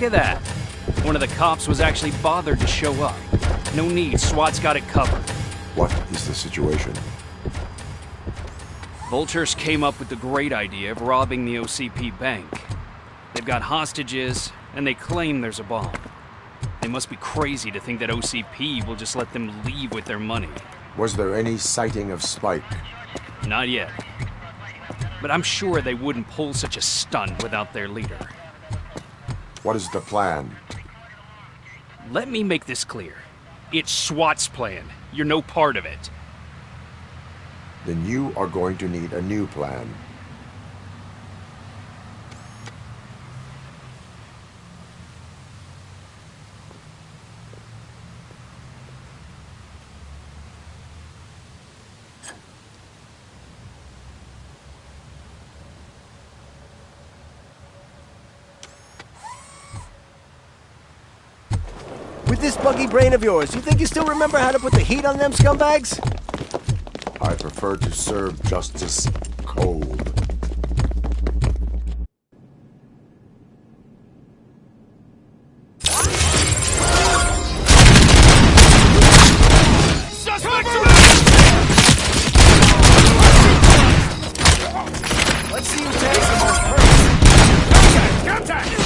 Look at that. One of the cops was actually bothered to show up. No need, SWAT's got it covered. What is the situation? Vultures came up with the great idea of robbing the OCP bank. They've got hostages, and they claim there's a bomb. They must be crazy to think that OCP will just let them leave with their money. Was there any sighting of Spike? Not yet. But I'm sure they wouldn't pull such a stunt without their leader. What is the plan? Let me make this clear. It's SWAT's plan. You're no part of it. Then you are going to need a new plan. With this buggy brain of yours, you think you still remember how to put the heat on them scumbags? I prefer to serve justice cold. Let's see who takes them on first. Contact!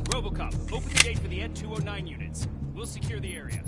Robocop, open the gate for the Ed-209 units. We'll secure the area.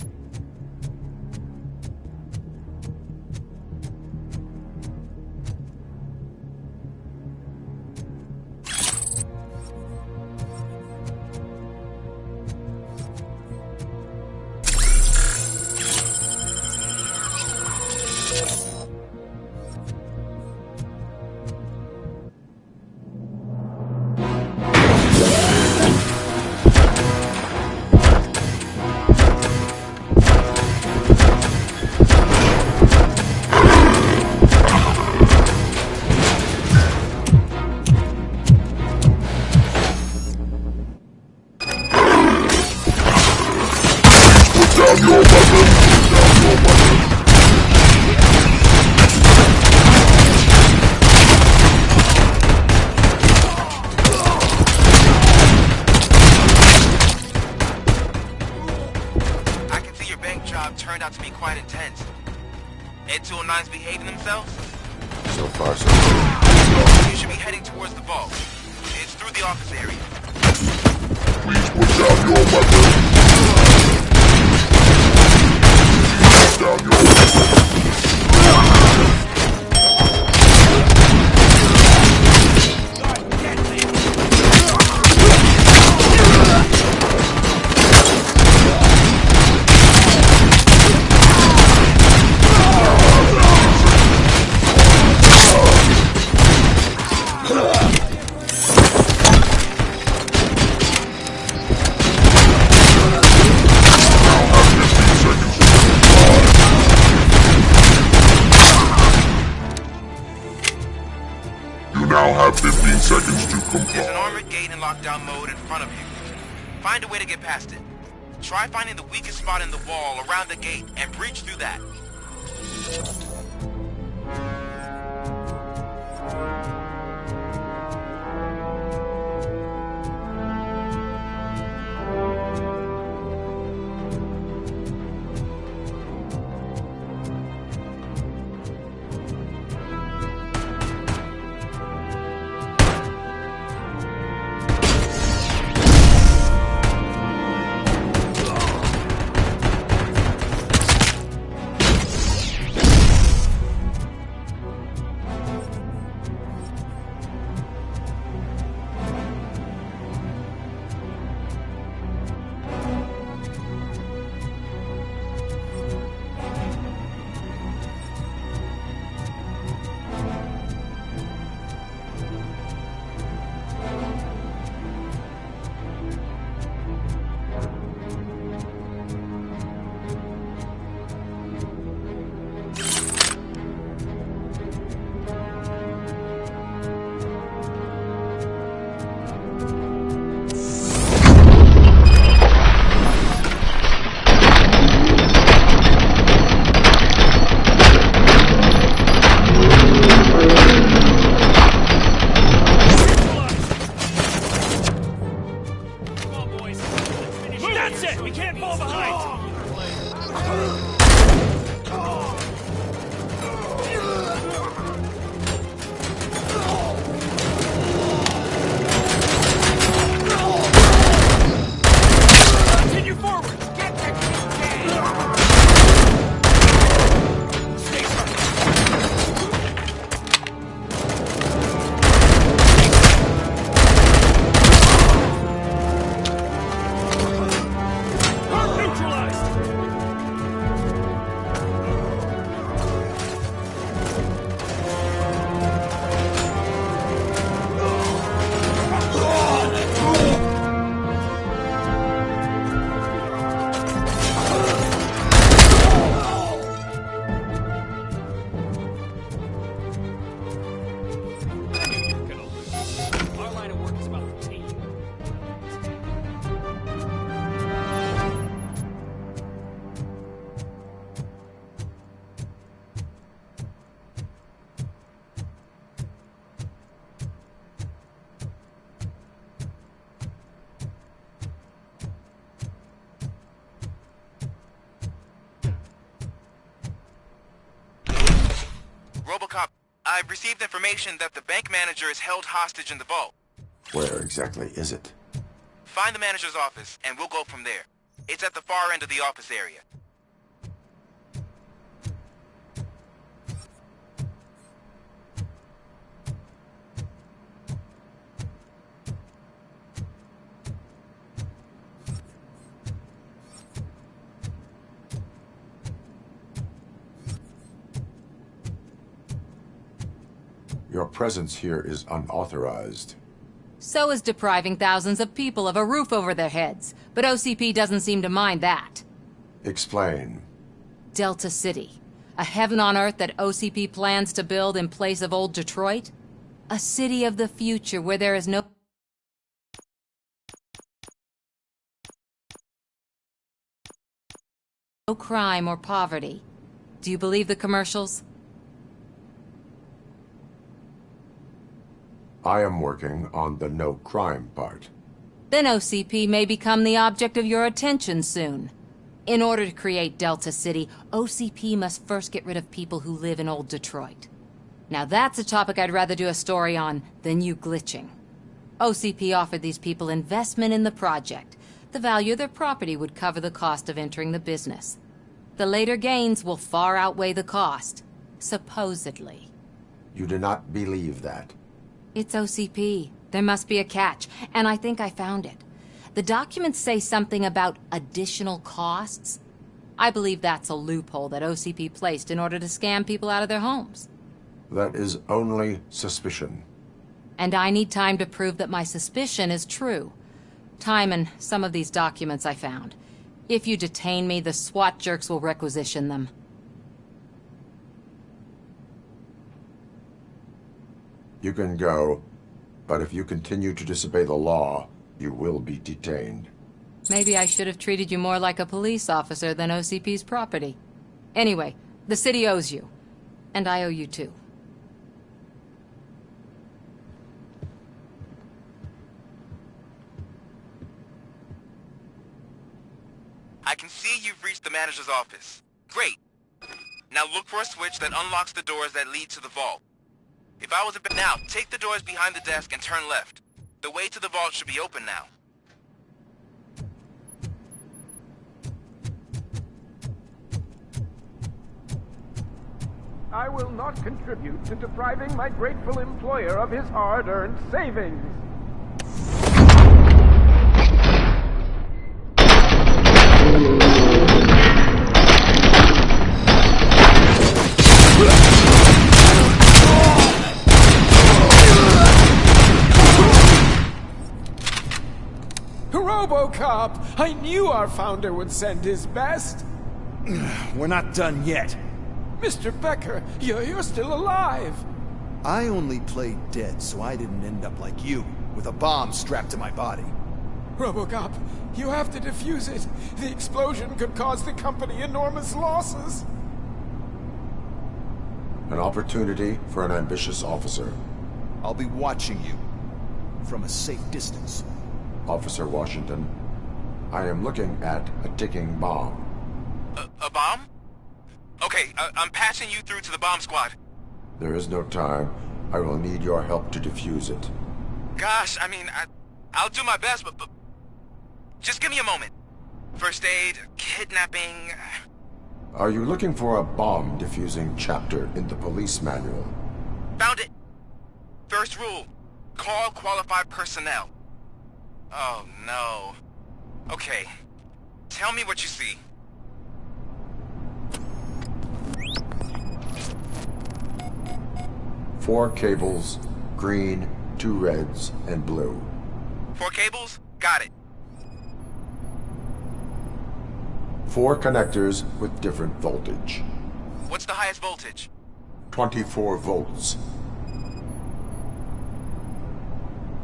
Turned out to be quite intense. Ed-209's behaving themselves? So far, so good. You should be heading towards the vault. It's through the office area. Please put down your weapon. Put down your weapon. Now have 15 seconds to comply. There's an armored gate in lockdown mode in front of you. Find a way to get past it. Try finding the weakest spot in the wall around the gate and breach through that. That's it! We can't fall behind! Continue forward! Get the Stay sharp! Robocop, I've received information that the bank manager is held hostage in the vault. Where exactly is it? Find the manager's office, and we'll go from there. It's at the far end of the office area. Your presence here is unauthorized. So is depriving thousands of people of a roof over their heads. But OCP doesn't seem to mind that. Explain. Delta City. A heaven on earth that OCP plans to build in place of old Detroit? A city of the future where there is no crime or poverty. Do you believe the commercials? I am working on the no crime part. Then OCP may become the object of your attention soon. In order to create Delta City, OCP must first get rid of people who live in old Detroit. Now that's a topic I'd rather do a story on than you glitching. OCP offered these people investment in the project. The value of their property would cover the cost of entering the business. The later gains will far outweigh the cost. Supposedly. You do not believe that. It's OCP. There must be a catch, and I think I found it. The documents say something about additional costs. I believe that's a loophole that OCP placed in order to scam people out of their homes. That is only suspicion. And I need time to prove that my suspicion is true. Time and some of these documents I found. If you detain me, the SWAT jerks will requisition them. You can go, but if you continue to disobey the law, you will be detained. Maybe I should have treated you more like a police officer than OCP's property. Anyway, the city owes you. And I owe you too. I can see you've reached the manager's office. Great. Now look for a switch that unlocks the doors that lead to the vault. If I was now, take the doors behind the desk and turn left. The way to the vault should be open now. I will not contribute to depriving my grateful employer of his hard-earned savings. Robocop! I knew our founder would send his best! We're not done yet. Mr. Becker, you're still alive! I only played dead so I didn't end up like you, with a bomb strapped to my body. Robocop, you have to defuse it. The explosion could cause the company enormous losses. An opportunity for an ambitious officer. I'll be watching you, from a safe distance. Officer Washington, I am looking at a ticking bomb. A bomb? Okay, I'm patching you through to the bomb squad. There is no time. I will need your help to defuse it. Gosh, I mean, I'll do my best, but just give me a moment. First aid, kidnapping... Are you looking for a bomb defusing chapter in the police manual? Found it. First rule, call qualified personnel. Oh, no. Okay, tell me what you see. Four cables, green, 2 reds, and blue. 4 cables? Got it. 4 connectors with different voltage. What's the highest voltage? 24 volts.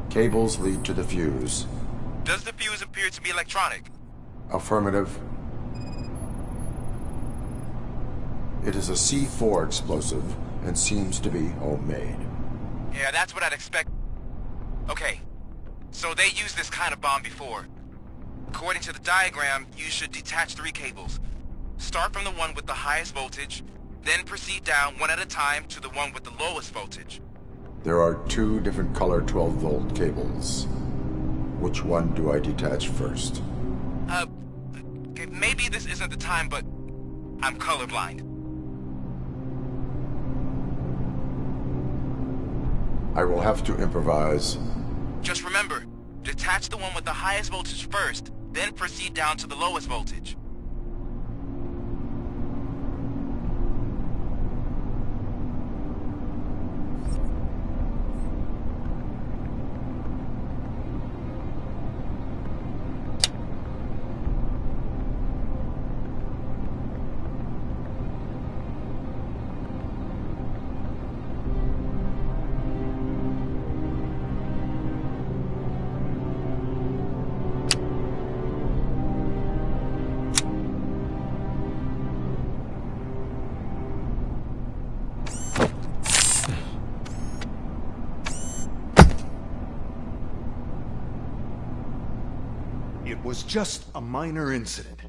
Cables lead to the fuse. Does the fuse appear to be electronic? Affirmative. It is a C4 explosive and seems to be homemade. Yeah, that's what I'd expect. Okay, so they used this kind of bomb before. According to the diagram, you should detach 3 cables. Start from the one with the highest voltage, then proceed down one at a time to the one with the lowest voltage. There are 2 different color 12-volt cables. Which one do I detach first? Okay, maybe this isn't the time, but I'm colorblind. I will have to improvise. Just remember, detach the one with the highest voltage first, then proceed down to the lowest voltage. It was just a minor incident.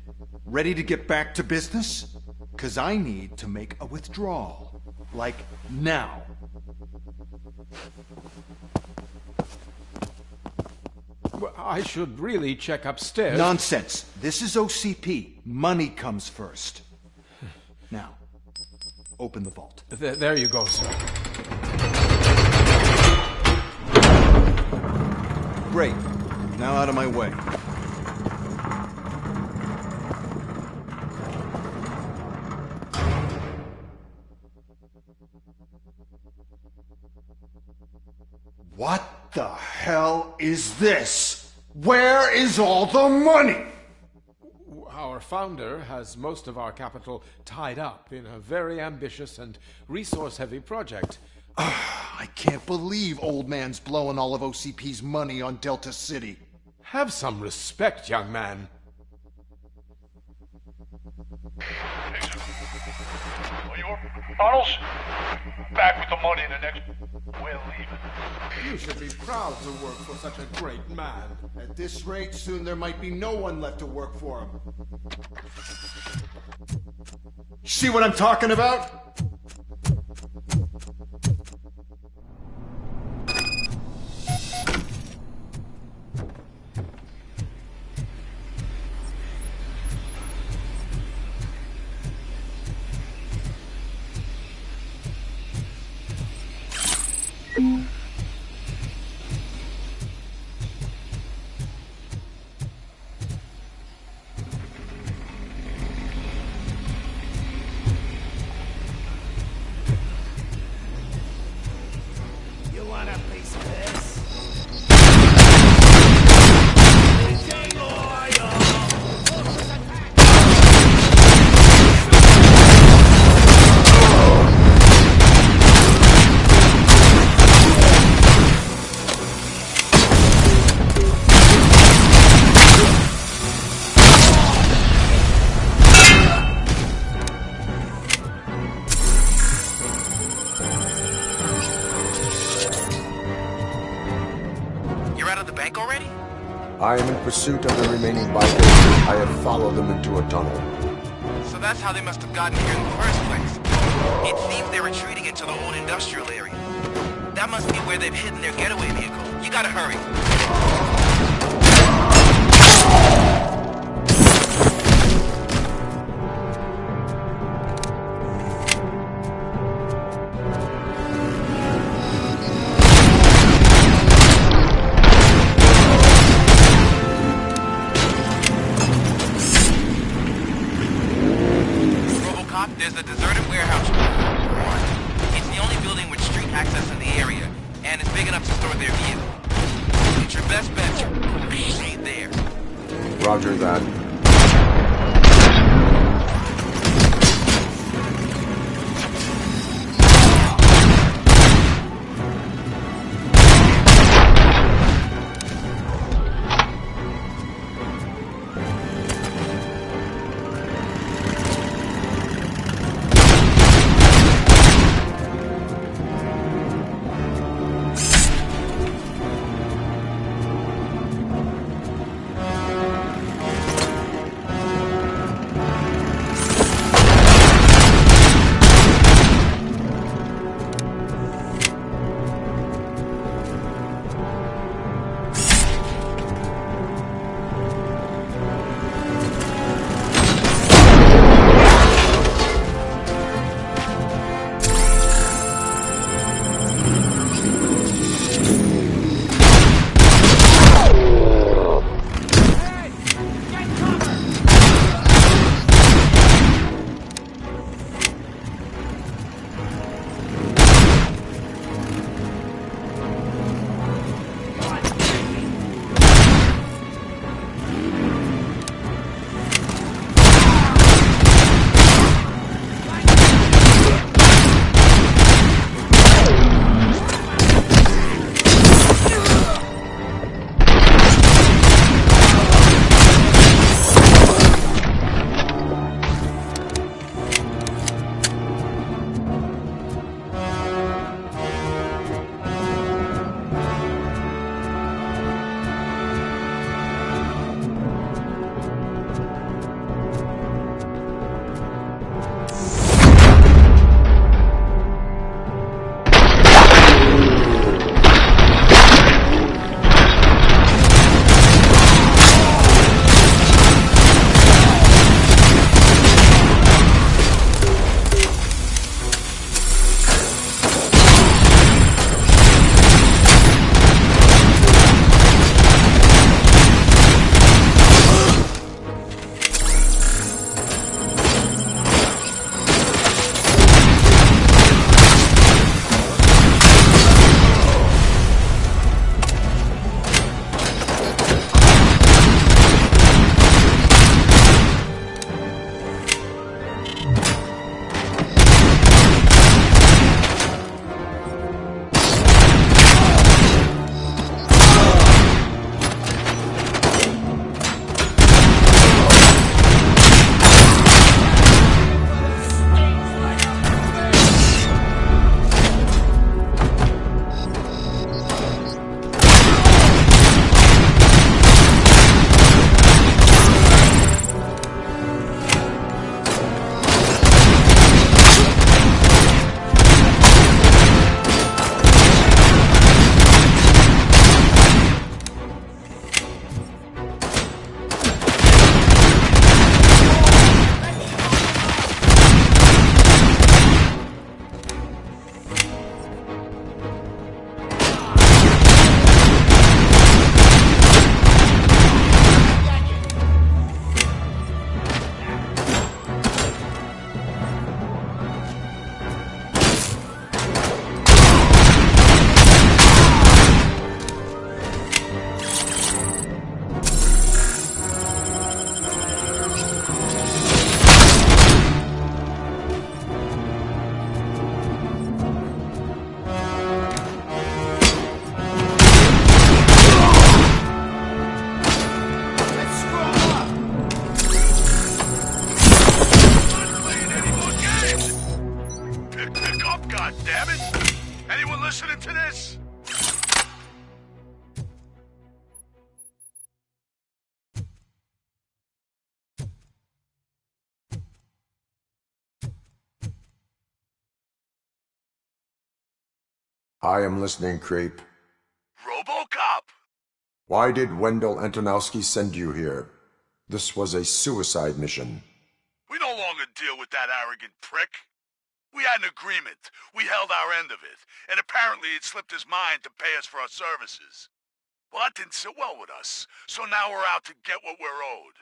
Ready to get back to business? 'Cause I need to make a withdrawal. Like, now. Well, I should really check upstairs. Nonsense. This is OCP. Money comes first. Now, open the vault. There you go, sir. Great. Now out of my way. What the hell is this? Where is all the money? Our founder has most of our capital tied up in a very ambitious and resource-heavy project. I can't believe old man's blowing all of OCP's money on Delta City. Have some respect, young man. Tunnels, back with the money in the next... We're leaving. You should be proud to work for such a great man. At this rate, soon there might be no one left to work for him. See what I'm talking about? I am in pursuit of the remaining bikers. I have followed them into a tunnel. So that's how they must have gotten here in the first place. It seems they're retreating into the old industrial area. That must be where they've hidden their getaway vehicle. You gotta hurry. There's a deserted warehouse. It's the only building with street access in the area, and it's big enough to store their vehicle. It's your best bet to stay there. Roger that. I am listening, creep. Robocop! Why did Wendell Antonowski send you here? This was a suicide mission. We no longer deal with that arrogant prick. We had an agreement. We held our end of it, and apparently it slipped his mind to pay us for our services. Well, that didn't sit well with us, so now we're out to get what we're owed.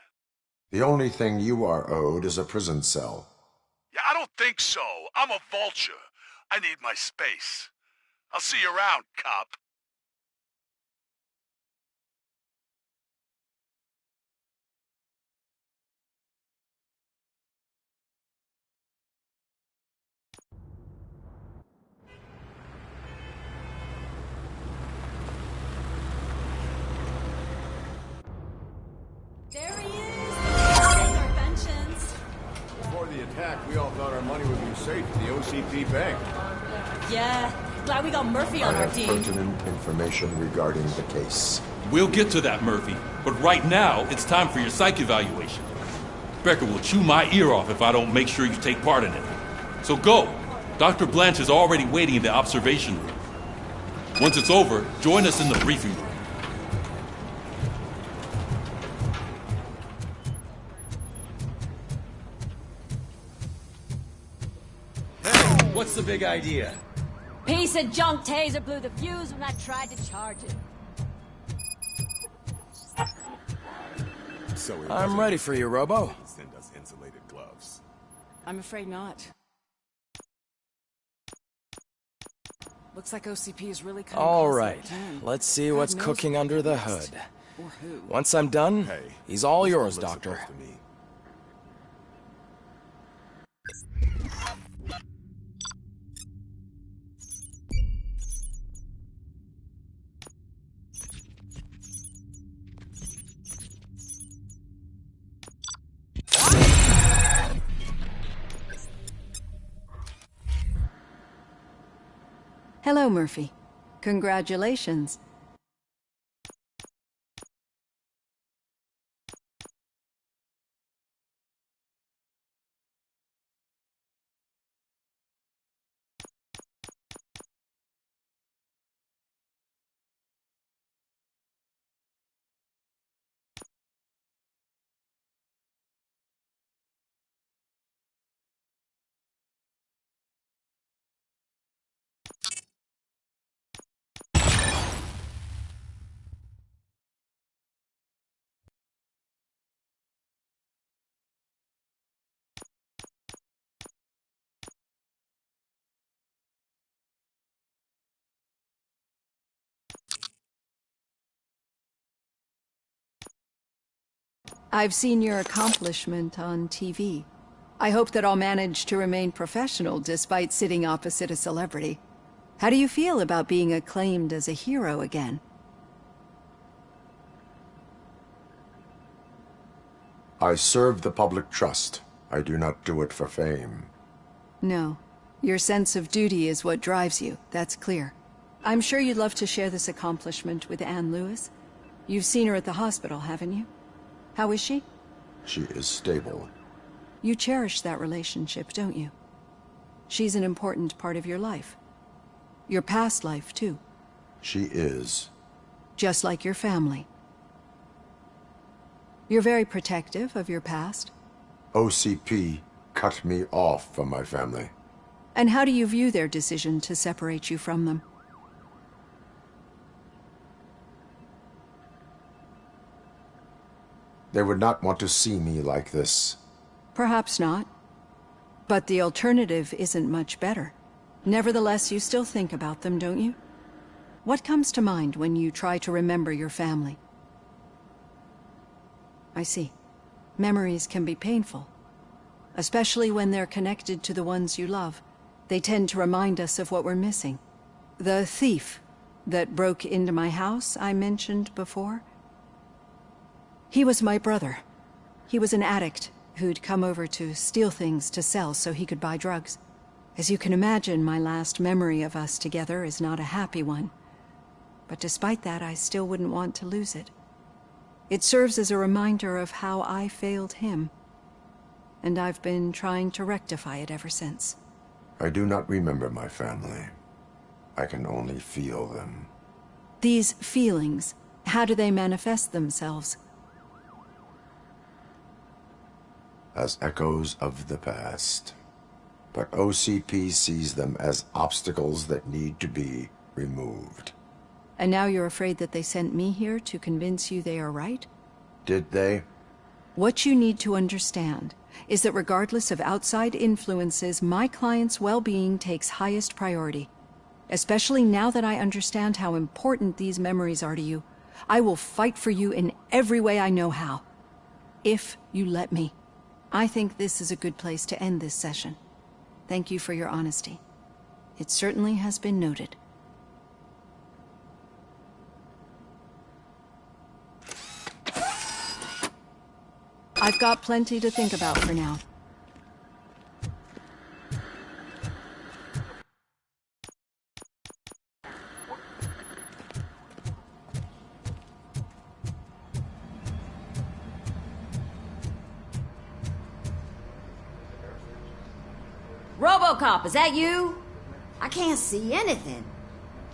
The only thing you are owed is a prison cell. Yeah, I don't think so. I'm a vulture. I need my space. I'll see you around, cop. There he is! Our pensions. Before the attack, we all thought our money would be safe at the OCP bank. Yeah, glad we got Murphy on I our have team. pertinent information regarding the case. We'll get to that, Murphy. But right now, it's time for your psych evaluation. Becker will chew my ear off if I don't make sure you take part in it. So go. Dr. Blanche is already waiting in the observation room. Once it's over, join us in the briefing room. Hey, what's the big idea? Piece of junk taser blew the fuse when I tried to charge it. I'm ready for you, Robo. Send us insulated gloves. I'm afraid not. Looks like OCP is really cutting All costs right, like ten. let's see God what's knows cooking what under the next. hood. Or who. Once I'm done, Hey, he's all what's yours, all this Doctor. supposed to mean? Hello, Murphy. Congratulations. I've seen your accomplishment on TV. I hope that I'll manage to remain professional despite sitting opposite a celebrity. How do you feel about being acclaimed as a hero again? I serve the public trust. I do not do it for fame. No. Your sense of duty is what drives you, that's clear. I'm sure you'd love to share this accomplishment with Anne Lewis. You've seen her at the hospital, haven't you? How is she? She is stable. You cherish that relationship, don't you? She's an important part of your life. Your past life, too. She is. Just like your family. You're very protective of your past. OCP cut me off from my family. And how do you view their decision to separate you from them? They would not want to see me like this. Perhaps not. But the alternative isn't much better. Nevertheless, you still think about them, don't you? What comes to mind when you try to remember your family? I see. Memories can be painful. Especially when they're connected to the ones you love. They tend to remind us of what we're missing. The thief that broke into my house I mentioned before? He was my brother. He was an addict who'd come over to steal things to sell so he could buy drugs. As you can imagine, my last memory of us together is not a happy one. But despite that, I still wouldn't want to lose it. It serves as a reminder of how I failed him. And I've been trying to rectify it ever since. I do not remember my family. I can only feel them. These feelings, how do they manifest themselves? As echoes of the past. But OCP sees them as obstacles that need to be removed. And now you're afraid that they sent me here to convince you they are right? Did they? What you need to understand is that regardless of outside influences, my client's well-being takes highest priority. Especially now that I understand how important these memories are to you. I will fight for you in every way I know how. If you let me. I think this is a good place to end this session. Thank you for your honesty. It certainly has been noted. I've got plenty to think about for now. Robocop, is that you? I can't see anything.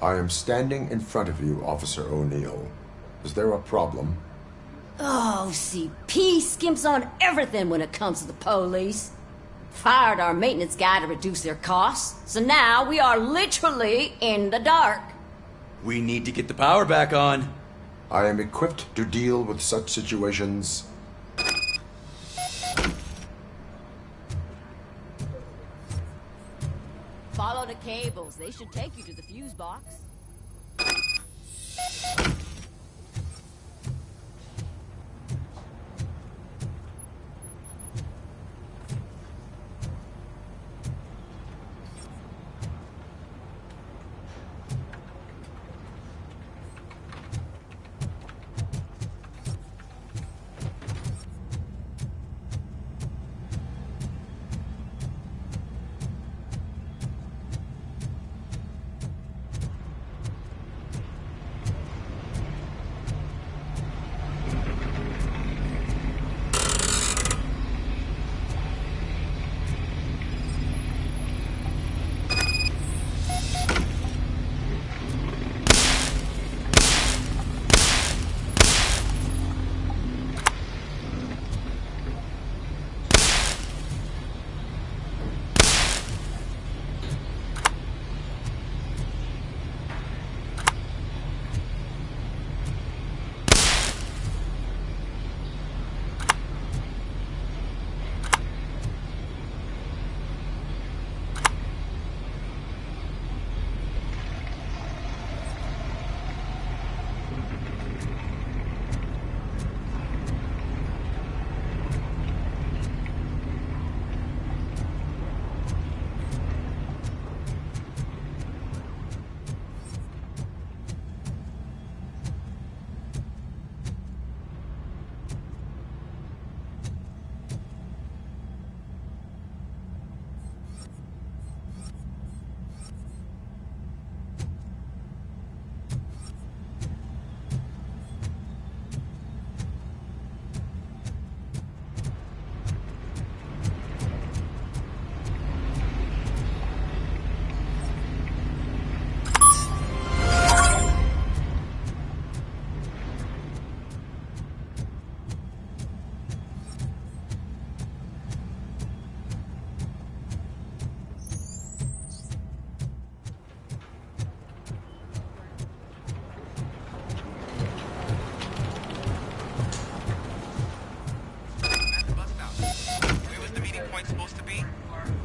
I am standing in front of you, Officer O'Neill. Is there a problem? Oh, OCP skimps on everything when it comes to the police. Fired our maintenance guy to reduce their costs, so now we are literally in the dark. We need to get the power back on. I am equipped to deal with such situations. Follow the cables. They should take you to the fuse box.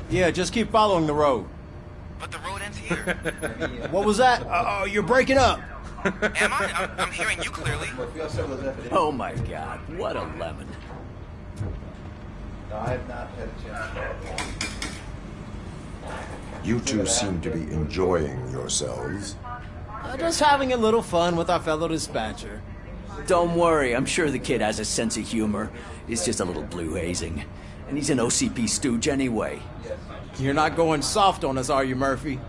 Yeah, just keep following the road. But the road ends here. What was that? Oh, you're breaking up. Am I? I'm hearing you clearly. Oh my god, what a lemon. No, I have not had a chance. You two seem to be enjoying yourselves. Just having a little fun with our fellow dispatcher. Don't worry, I'm sure the kid has a sense of humor. It's just a little blue hazing. And he's an OCP stooge anyway. You're not going soft on us, are you, Murphy?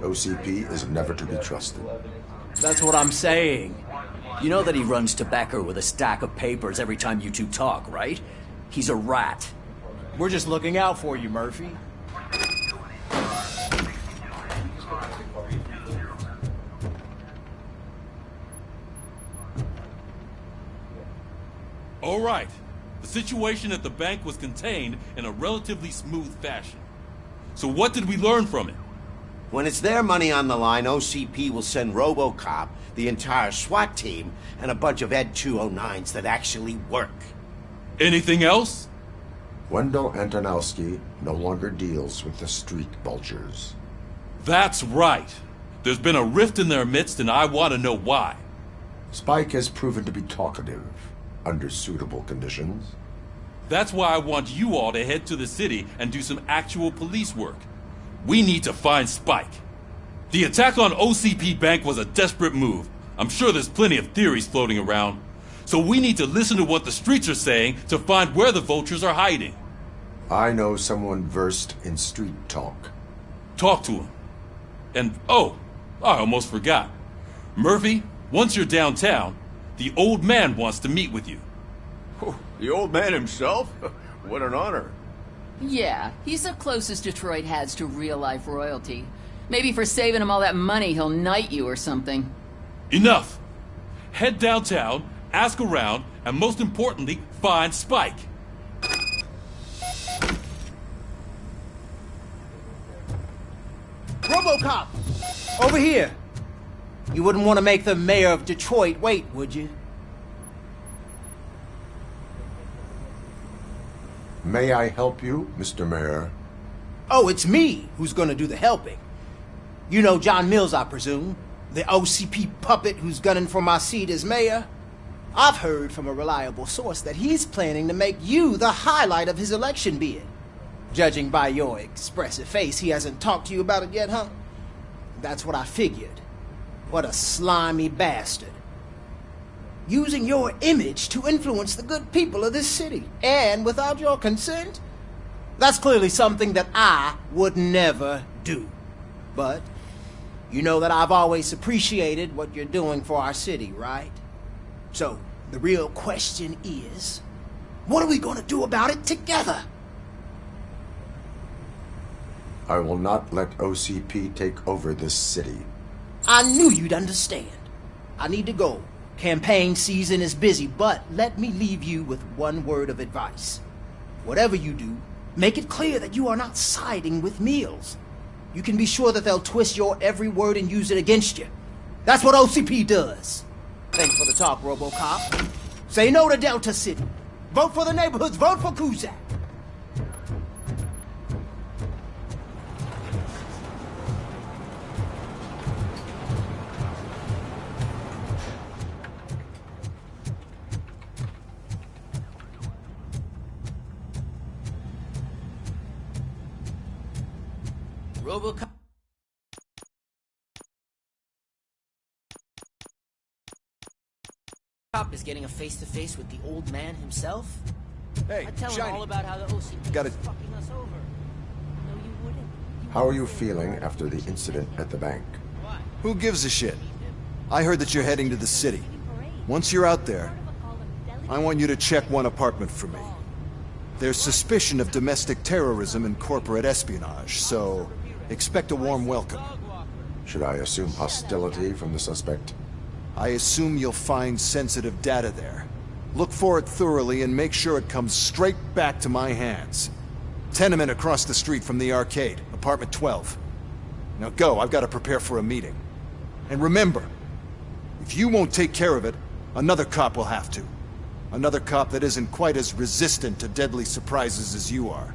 OCP is never to be trusted. That's what I'm saying. You know that he runs to Becker with a stack of papers every time you two talk, right? He's a rat. We're just looking out for you, Murphy. All right. The situation at the bank was contained in a relatively smooth fashion. So what did we learn from it? When it's their money on the line, OCP will send Robocop, the entire SWAT team, and a bunch of Ed 209s that actually work. Anything else? Wendell Antonowski no longer deals with the street vultures. That's right. There's been a rift in their midst, and I want to know why. Spike has proven to be talkative, under suitable conditions. That's why I want you all to head to the city and do some actual police work. We need to find Spike. The attack on OCP Bank was a desperate move. I'm sure there's plenty of theories floating around. So we need to listen to what the streets are saying to find where the vultures are hiding. I know someone versed in street talk. Talk to him. And, oh, I almost forgot. Murphy, once you're downtown, the old man wants to meet with you. Oh, the old man himself? What an honor. Yeah, he's the closest Detroit has to real-life royalty. Maybe for saving him all that money, he'll knight you or something. Enough! Head downtown, ask around, and most importantly, find Spike. Robocop! Over here! You wouldn't want to make the mayor of Detroit wait, would you? May I help you, Mr. Mayor? Oh, it's me who's gonna do the helping. You know John Mills, I presume? The OCP puppet who's gunning for my seat as mayor? I've heard from a reliable source that he's planning to make you the highlight of his election bid. Judging by your expressive face, he hasn't talked to you about it yet, huh? That's what I figured. What a slimy bastard. Using your image to influence the good people of this city, and without your consent? That's clearly something that I would never do. But you know that I've always appreciated what you're doing for our city, right? So, the real question is, what are we going to do about it together? I will not let OCP take over this city. I knew you'd understand. I need to go. Campaign season is busy, but let me leave you with one word of advice. Whatever you do, make it clear that you are not siding with Mills. You can be sure that they'll twist your every word and use it against you. That's what OCP does. Thanks for the talk, Robocop. Say no to Delta City. Vote for the neighborhoods. Vote for Kuzak. Robocop is getting a face-to-face with the old man himself? Hey, I tell him all about how the OCP Got is it. fucking us over. No, you wouldn't. How are you feeling after the incident at the bank? Who gives a shit? I heard that you're heading to the city. Once you're out there, I want you to check one apartment for me. There's suspicion of domestic terrorism and corporate espionage, so expect a warm welcome. Should I assume hostility from the suspect? I assume you'll find sensitive data there. Look for it thoroughly and make sure it comes straight back to my hands. Tenement across the street from the arcade, apartment 12. Now go, I've got to prepare for a meeting. And remember, if you won't take care of it, another cop will have to. Another cop that isn't quite as resistant to deadly surprises as you are.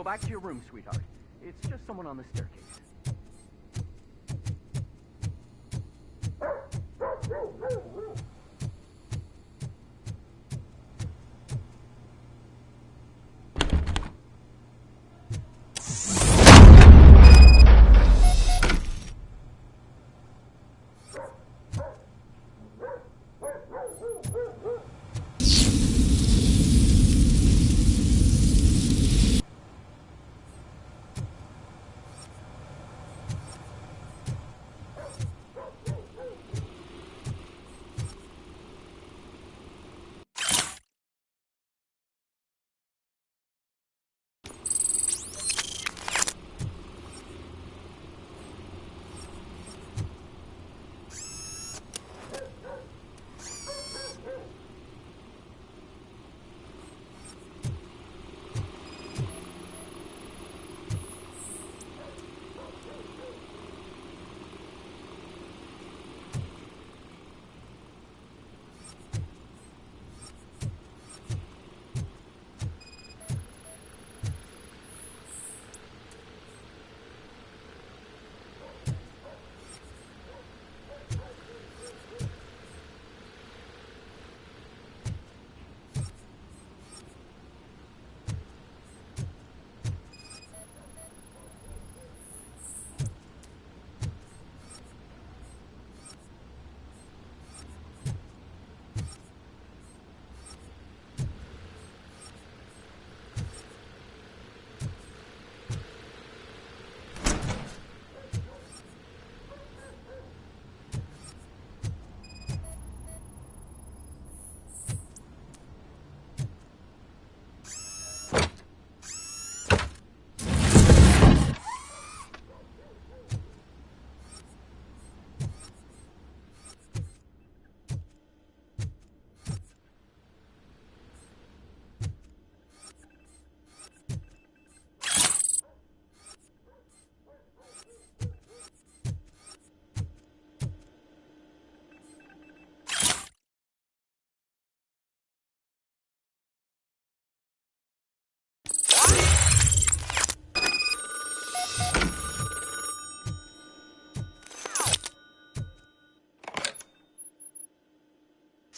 Go back to your room, sweetheart. It's just someone on the staircase.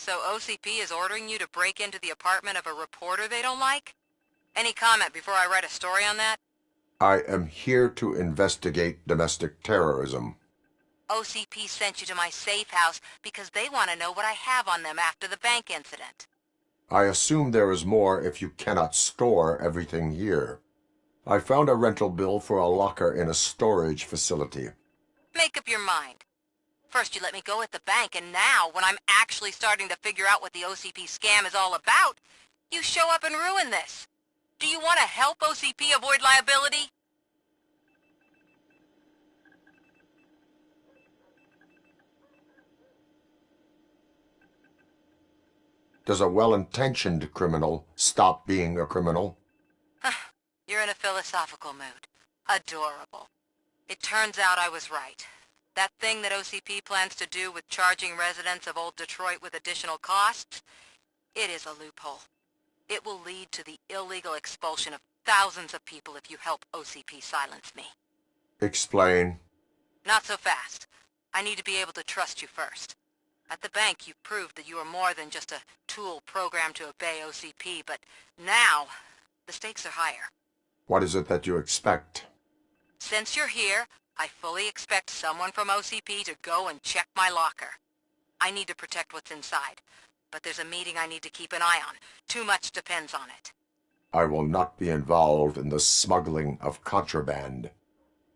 So OCP is ordering you to break into the apartment of a reporter they don't like? Any comment before I write a story on that? I am here to investigate domestic terrorism. OCP sent you to my safe house because they want to know what I have on them after the bank incident. I assume there is more if you cannot store everything here. I found a rental bill for a locker in a storage facility. Make up your mind. First you let me go at the bank, and now, when I'm actually starting to figure out what the OCP scam is all about, you show up and ruin this. Do you want to help OCP avoid liability? Does a well-intentioned criminal stop being a criminal? You're in a philosophical mood. Adorable. It turns out I was right. That thing that OCP plans to do with charging residents of Old Detroit with additional costs, it is a loophole. It will lead to the illegal expulsion of thousands of people if you help OCP silence me. Explain. Not so fast. I need to be able to trust you first. At the bank, you proved that you are more than just a tool programmed to obey OCP, but now, the stakes are higher. What is it that you expect? Since you're here, I fully expect someone from OCP to go and check my locker. I need to protect what's inside, but there's a meeting I need to keep an eye on. Too much depends on it. I will not be involved in the smuggling of contraband.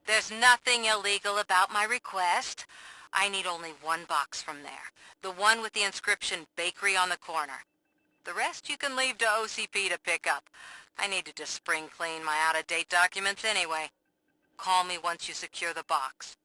There's nothing illegal about my request. I need only one box from there. The one with the inscription Bakery on the corner. The rest you can leave to OCP to pick up. I needed to spring clean my out-of-date documents anyway. Call me once you secure the box.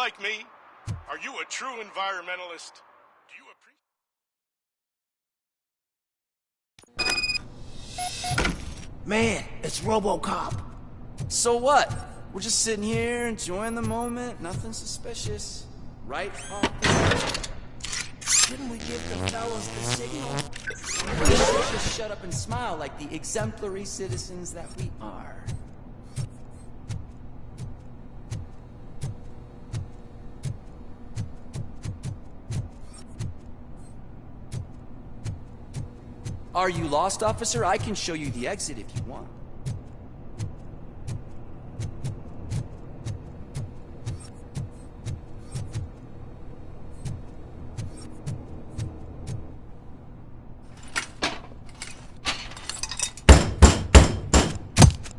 like me? Are you a true environmentalist? Do you appreciate... Man, it's Robocop. So what? We're just sitting here, enjoying the moment, nothing suspicious. Right, officer? Shouldn't we give the fellas the signal? We should just shut up and smile like the exemplary citizens that we are. Are you lost, officer? I can show you the exit if you want.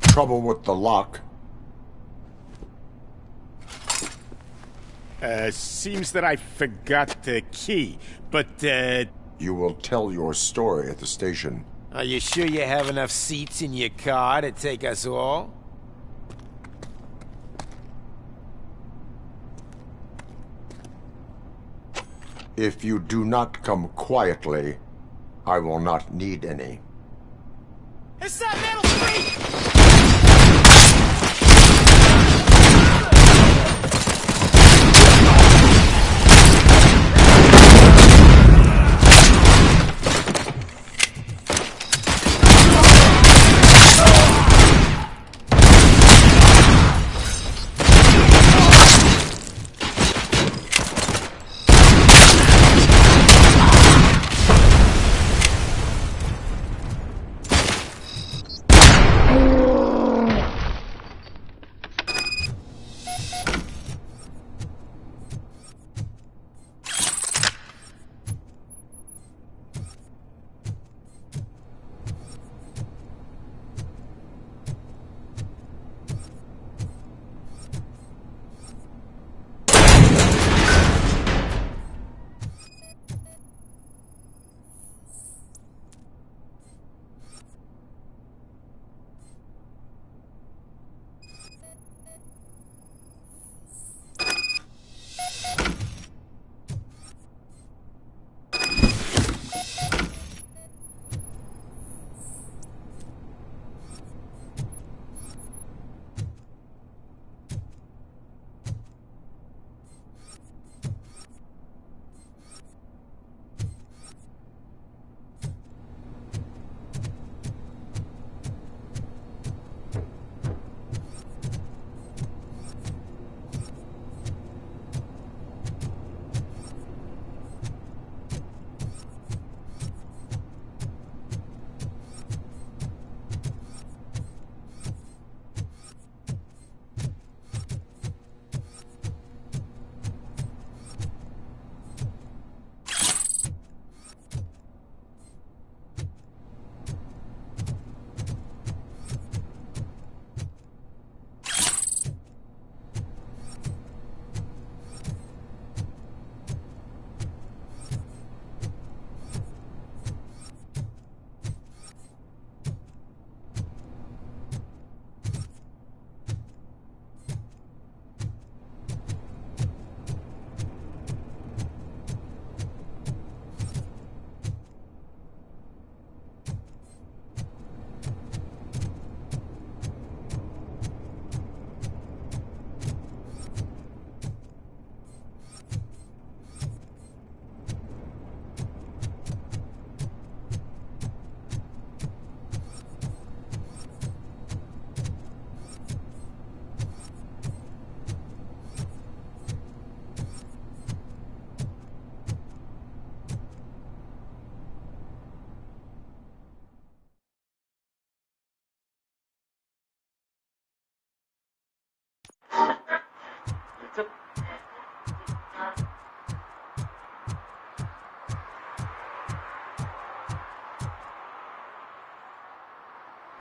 Trouble with the lock. Seems that I forgot the key, but, You will tell your story at the station. Are you sure you have enough seats in your car to take us all? If you do not come quietly, I will not need any. It's that metal street!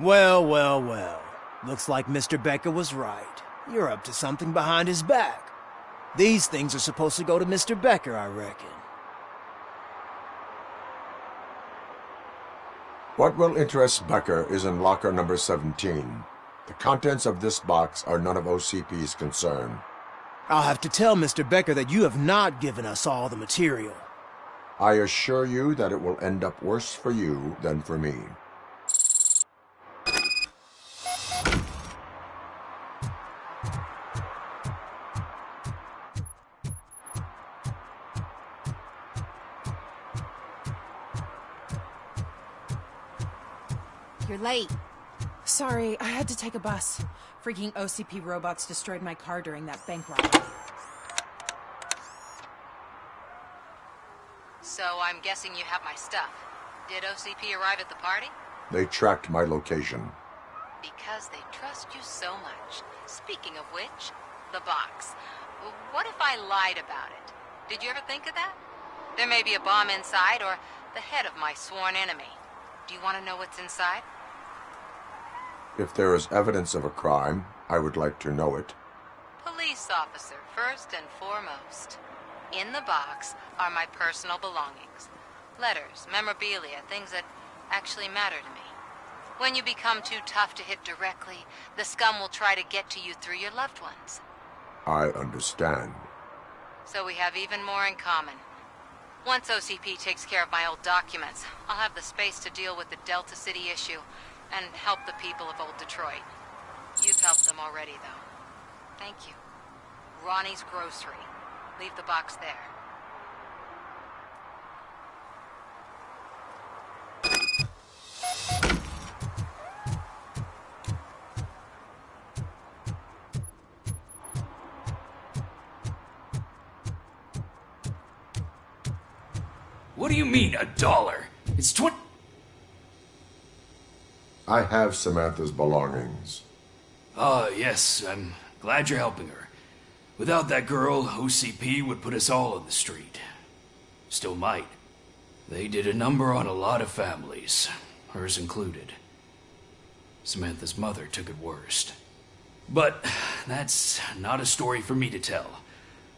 Well, well, well. Looks like Mr. Becker was right. You're up to something behind his back. These things are supposed to go to Mr. Becker, I reckon. What will interest Becker is in locker number 17. The contents of this box are none of OCP's concern. I'll have to tell Mr. Becker that you have not given us all the material. I assure you that it will end up worse for you than for me. You're late. Sorry, I had to take a bus. Freaking OCP robots destroyed my car during that bank robbery. So I'm guessing you have my stuff. Did OCP arrive at the party? They tracked my location. Because they trust you so much. Speaking of which, the box. What if I lied about it? Did you ever think of that? There may be a bomb inside or the head of my sworn enemy. Do you want to know what's inside? If there is evidence of a crime, I would like to know it. Police officer, first and foremost. In the box are my personal belongings. Letters, memorabilia, things that actually matter to me. When you become too tough to hit directly, the scum will try to get to you through your loved ones. I understand. So we have even more in common. Once OCP takes care of my old documents, I'll have the space to deal with the Delta City issue and help the people of Old Detroit. You've helped them already, though. Thank you. Ronnie's Grocery. Leave the box there. What do you mean, $1? It's 20... I have Samantha's belongings. Ah, yes, I'm glad you're helping her. Without that girl, OCP would put us all on the street. Still might. They did a number on a lot of families, hers included. Samantha's mother took it worst. But that's not a story for me to tell.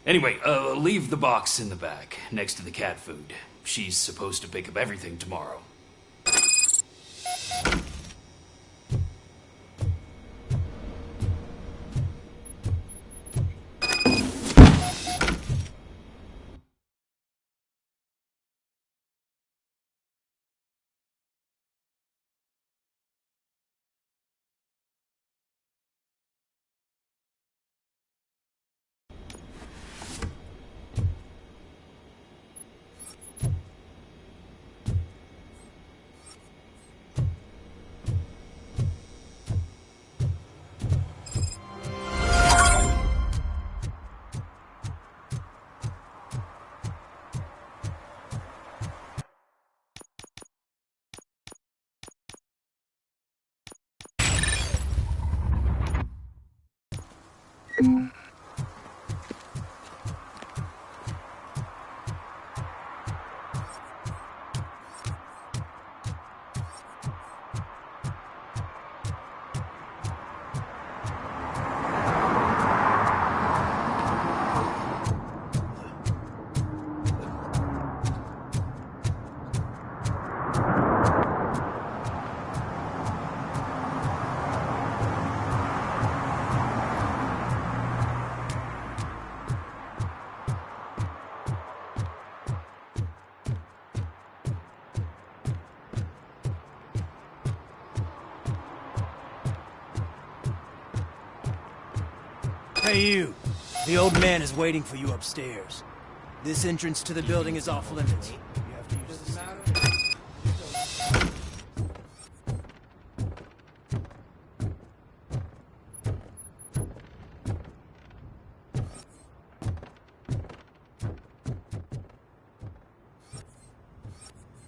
Anyway, leave the box in the back, next to the cat food. She's supposed to pick up everything tomorrow. Hey you, the old man is waiting for you upstairs. This entrance to the building is off limits. You have to use this.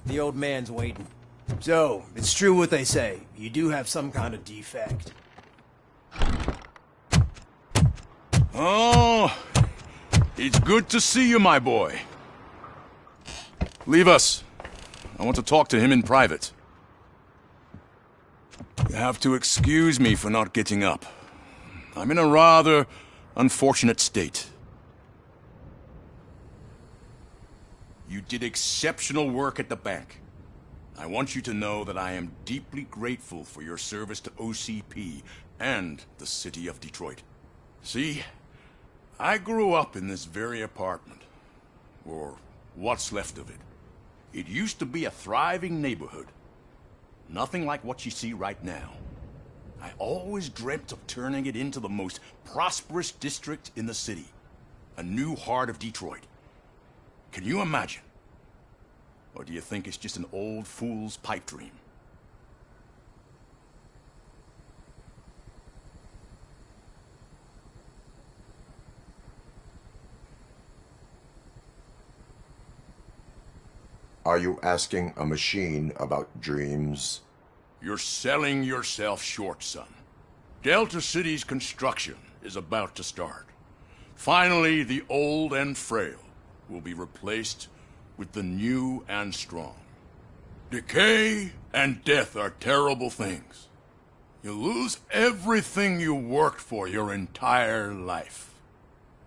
The old man's waiting. So, it's true what they say. You do have some kind of defect. Oh, it's good to see you, my boy. Leave us. I want to talk to him in private. You have to excuse me for not getting up. I'm in a rather unfortunate state. You did exceptional work at the bank. I want you to know that I am deeply grateful for your service to OCP and the city of Detroit. See? I grew up in this very apartment. Or what's left of it. It used to be a thriving neighborhood. Nothing like what you see right now. I always dreamt of turning it into the most prosperous district in the city. A new heart of Detroit. Can you imagine? Or do you think it's just an old fool's pipe dream? Are you asking a machine about dreams? You're selling yourself short, son. Delta City's construction is about to start. Finally, the old and frail will be replaced with the new and strong. Decay and death are terrible things. You lose everything you worked for your entire life.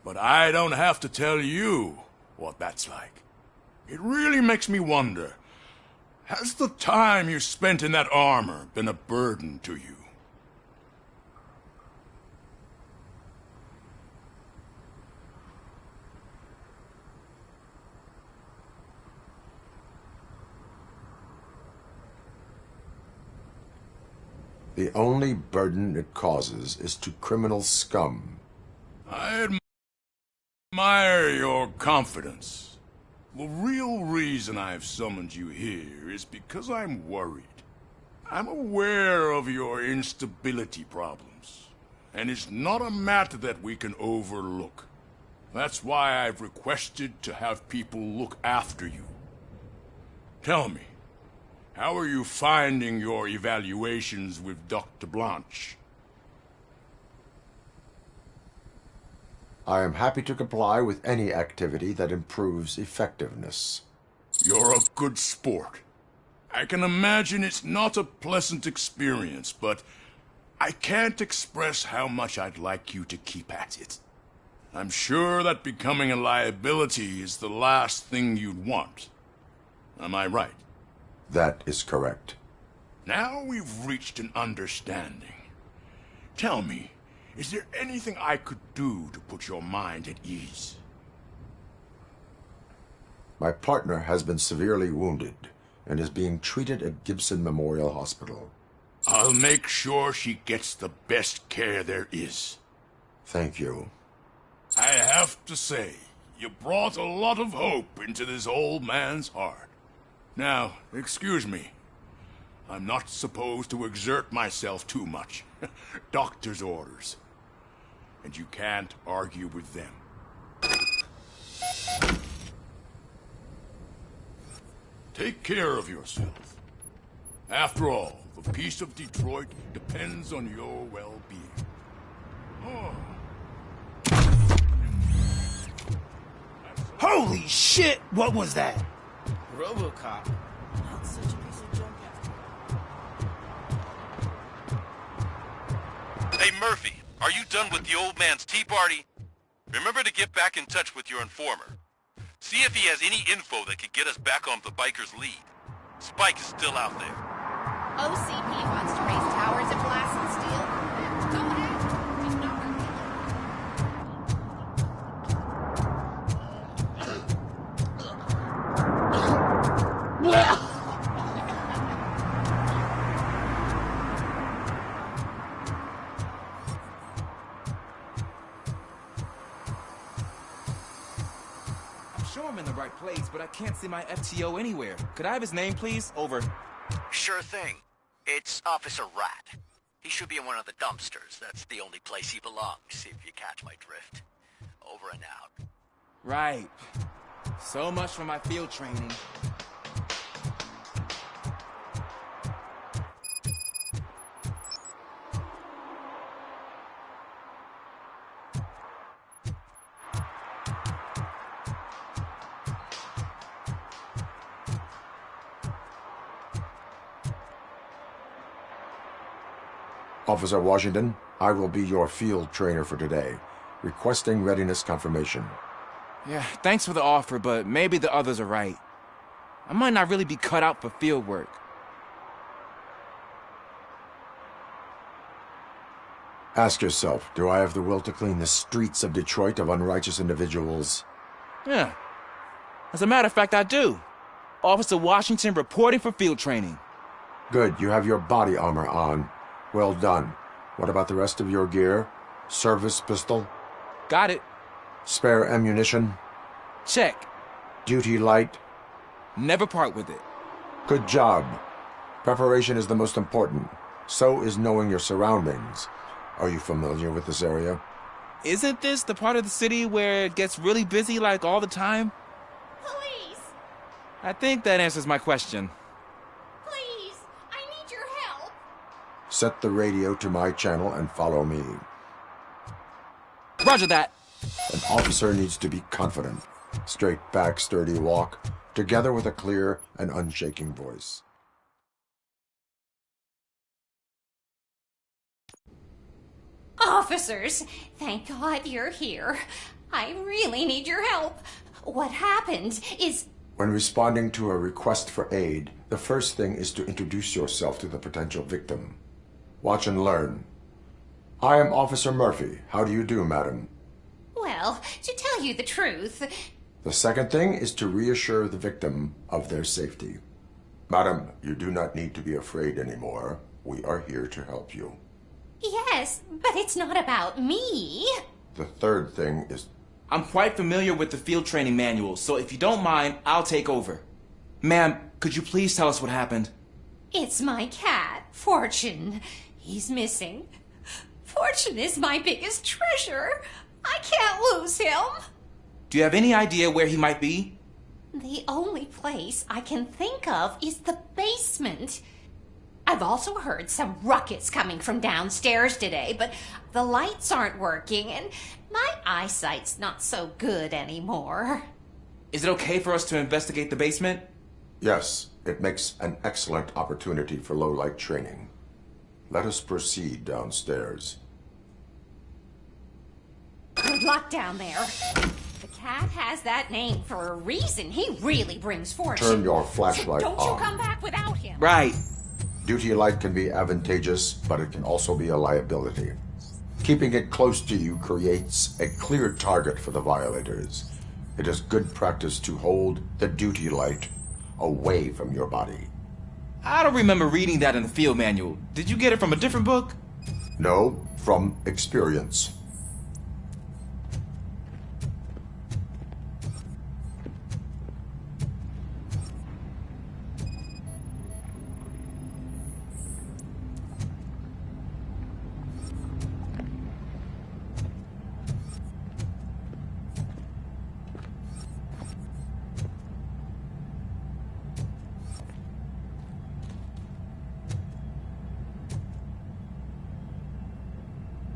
But I don't have to tell you what that's like. It really makes me wonder, has the time you spent in that armor been a burden to you? The only burden it causes is to criminal scum. I admire your confidence. The real reason I've summoned you here is because I'm worried. I'm aware of your instability problems, and it's not a matter that we can overlook. That's why I've requested to have people look after you. Tell me, how are you finding your evaluations with Dr. Blanche? I am happy to comply with any activity that improves effectiveness. You're a good sport. I can imagine it's not a pleasant experience, but I can't express how much I'd like you to keep at it. I'm sure that becoming a liability is the last thing you'd want. Am I right? That is correct. Now we've reached an understanding. Tell me, is there anything I could do to put your mind at ease? My partner has been severely wounded and is being treated at Gibson Memorial Hospital. I'll make sure she gets the best care there is. Thank you. I have to say, you brought a lot of hope into this old man's heart. Now, excuse me. I'm not supposed to exert myself too much. Doctor's orders. And you can't argue with them. Take care of yourself. After all, the peace of Detroit depends on your well-being. Oh. Holy shit! What was that? Robocop. Not such a piece of junk after. Hey, Murphy, are you done with the old man's tea party? Remember to get back in touch with your informer. See if he has any info that could get us back on the biker's lead. Spike is still out there. OCP wants to raise towers of glass and steel? Go ahead. Just not Sure I'm in the right place, but I can't see my FTO anywhere. Could I have his name, please? Over. Sure thing. It's Officer Rat. He should be in one of the dumpsters. That's the only place he belongs, if you catch my drift. Over and out. Right. So much for my field training. Officer Washington, I will be your field trainer for today. Requesting readiness confirmation. Yeah, thanks for the offer, but maybe the others are right. I might not really be cut out for field work. Ask yourself, do I have the will to clean the streets of Detroit of unrighteous individuals? Yeah. As a matter of fact, I do. Officer Washington reporting for field training. Good, you have your body armor on. Well done. What about the rest of your gear? Service pistol? Got it. Spare ammunition? Check. Duty light? Never part with it. Good job. Preparation is the most important. So is knowing your surroundings. Are you familiar with this area? Isn't this the part of the city where it gets really busy like all the time? Police! I think that answers my question. Please! I need your help! Set the radio to my channel and follow me. Roger that. An officer needs to be confident. Straight back, sturdy walk, together with a clear and unshaking voice. Officers, thank God you're here. I really need your help. What happened is... When responding to a request for aid, the first thing is to introduce yourself to the potential victim. Watch and learn. I am Officer Murphy. How do you do, madam? Well, to tell you the truth... The second thing is to reassure the victim of their safety. Madam, you do not need to be afraid anymore. We are here to help you. Yes, but it's not about me. The third thing is... I'm quite familiar with the field training manual, so if you don't mind, I'll take over. Ma'am, could you please tell us what happened? It's my cat, Fortune. He's missing. Fortune is my biggest treasure. I can't lose him. Do you have any idea where he might be? The only place I can think of is the basement. I've also heard some ruckus coming from downstairs today, but the lights aren't working and my eyesight's not so good anymore. Is it okay for us to investigate the basement? Yes, it makes an excellent opportunity for low-light training. Let us proceed downstairs. Good luck down there. The cat has that name for a reason. He really brings fortune. Turn your flashlight so don't on. you come back without him. Right. Duty light can be advantageous, but it can also be a liability. Keeping it close to you creates a clear target for the violators. It is good practice to hold the duty light away from your body. I don't remember reading that in the field manual. Did you get it from a different book? No, from experience.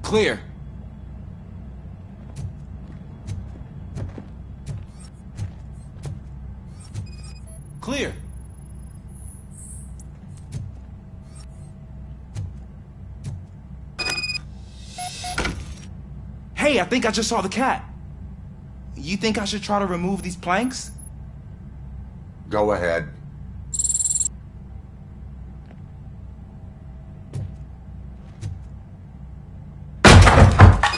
Clear. Clear. Hey, I think I just saw the cat. You think I should try to remove these planks? Go ahead.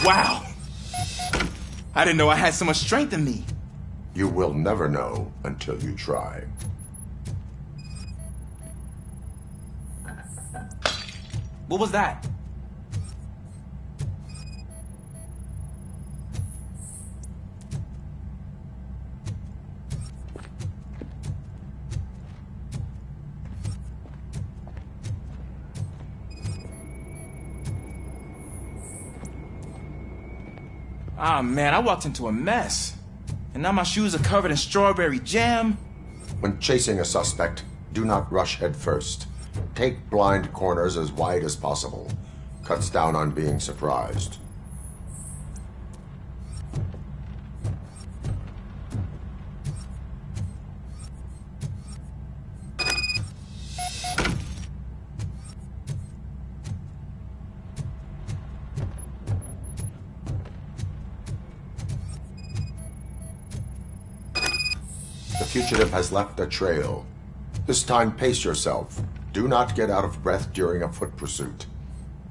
Wow! I didn't know I had so much strength in me. You will never know until you try. What was that? Ah, man, I walked into a mess. And now my shoes are covered in strawberry jam. When chasing a suspect, do not rush head first. Take blind corners as wide as possible. Cuts down on being surprised. The fugitive has left a trail. This time, pace yourself. Do not get out of breath during a foot pursuit.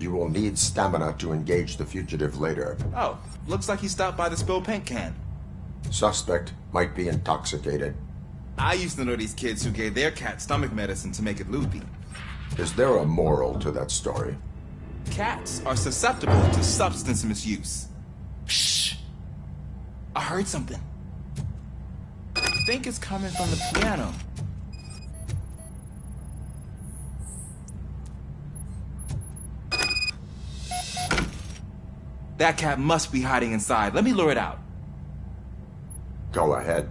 You will need stamina to engage the fugitive later. Oh, looks like he stopped by the spilled paint can. Suspect might be intoxicated. I used to know these kids who gave their cat stomach medicine to make it loopy. Is there a moral to that story? Cats are susceptible to substance misuse. Shh! I heard something. I think it's coming from the piano. That cat must be hiding inside. Let me lure it out. Go ahead.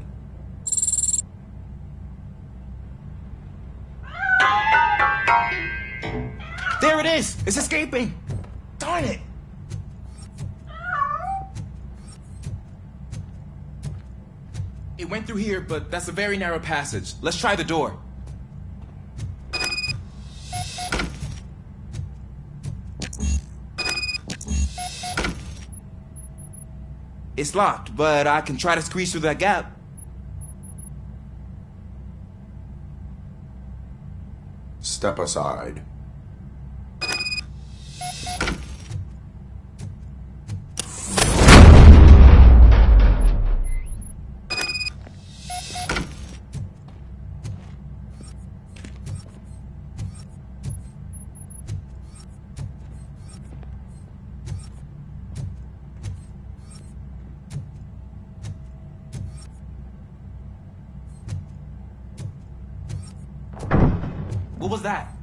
There it is! It's escaping! Darn it! It went through here, but that's a very narrow passage. Let's try the door. It's locked, but I can try to squeeze through that gap. Step aside. What was that?